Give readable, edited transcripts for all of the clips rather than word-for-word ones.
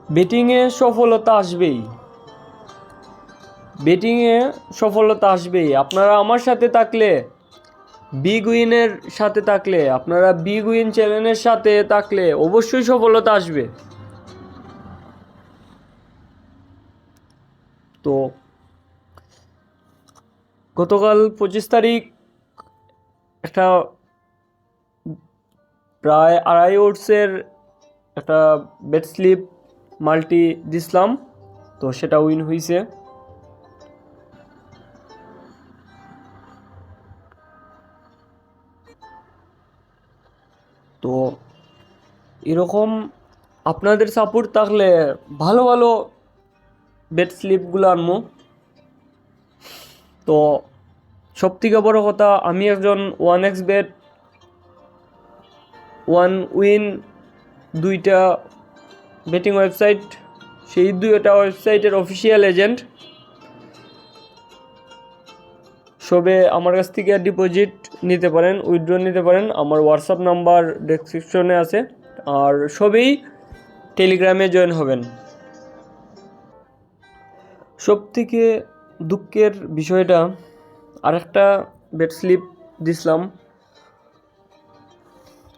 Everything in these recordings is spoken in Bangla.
ব্যাটিংয়ে সফলতা আসবেই, ব্যাটিংয়ে সফলতা আসবেই। আপনারা আমার সাথে থাকলে, বিগ উইনের সাথে থাকলে, আপনারা বিগ উইন চ্যানেলের সাথে থাকলে অবশ্যই সফলতা আসবে। তো গতকাল 25 তারিখ একটা প্রায় 2.5 ওভারের একটা বেট স্লিপ মাল্টি দিছিলাম, তো সেটা উইন হয়েছে। তো এরকম আপনাদের সাপোর্ট থাকলে ভালো ভালো বেট স্লিপগুলো আনবো। তো সবথেকে বড় কথা, আমি একজন 1xBet, 1win, 2টা বেটিং ওয়েবসাইট, সেই 2টা ওয়েবসাইটের অফিসিয়াল এজেন্ট। সবে আমার কাছ থেকে ডিপোজিট নিতে পারেন, উইথড্র নিতে পারেন। আমার হোয়াটসঅ্যাপ নাম্বার ডেসক্রিপশনে আছে। আর সবেই টেলিগ্রামে জয়েন হবেন। সব থেকে দুঃখের বিষয়টা, আরেকটা বেট স্লিপ দিছিলাম,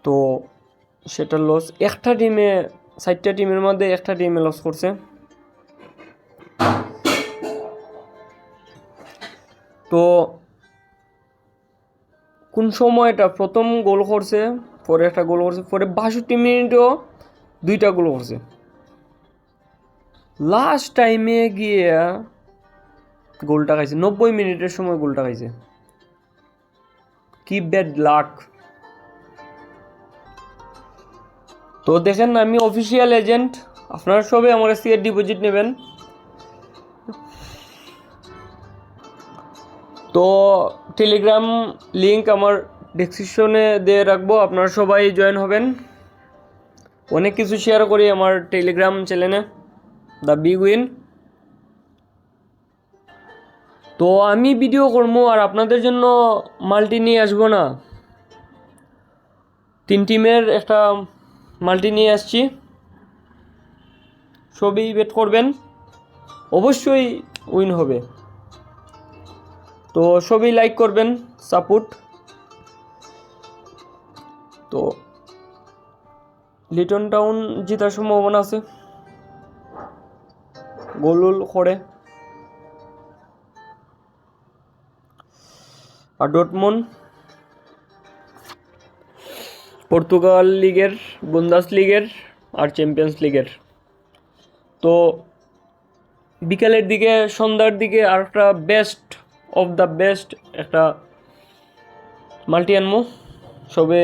তো সেটা লস। একটা টিমে, 4টা টিমের মধ্যে একটা টিমে লস করছে। তো কোন সময়টা প্রথম গোল করছে, পরে একটা গোল করছে, পরে 62 মিনিটও 2টা গোল করছে। লাস্ট টাইমে গিয়ে গোলটা খাইছে, 90 মিনিটের সময় গোলটা খাইছে। কি ব্যাড লাক। তো দেখেন, আমি অফিসিয়াল এজেন্ট, আপনারা সবাই আমার কাছ থেকে ডিপোজিট নেবেন। তো টেলিগ্রাম লিঙ্ক আমার ডেসক্রিপশনে দিয়ে রাখবো, আপনারা সবাই জয়েন হবেন। অনেক কিছু শেয়ার করি আমার টেলিগ্রাম চ্যানেলে, দ্য বিগ উইন। তো আমি ভিডিও করবো আর আপনাদের জন্য মাল্টি নিয়ে আসবো না, 3 টিমের একটা মাল্টি নিয়ে আসছি। সবই বেট করবেন, অবশ্যই উইন হবে। তো সবই লাইক করবেন, সাপোর্ট। তো লিটন টাউন জেতার সম্ভাবনা আছে, গোলুল করে। আর ডটমুন্ড পর্তুগাল লিগের, বুন্দাস লিগের আর চ্যাম্পিয়ন্স লিগের। তো বিকালের দিকে, সন্ধ্যার দিকে আর একটা বেস্ট অফ দ্য বেস্ট একটা মাল্টি আনবো সবে।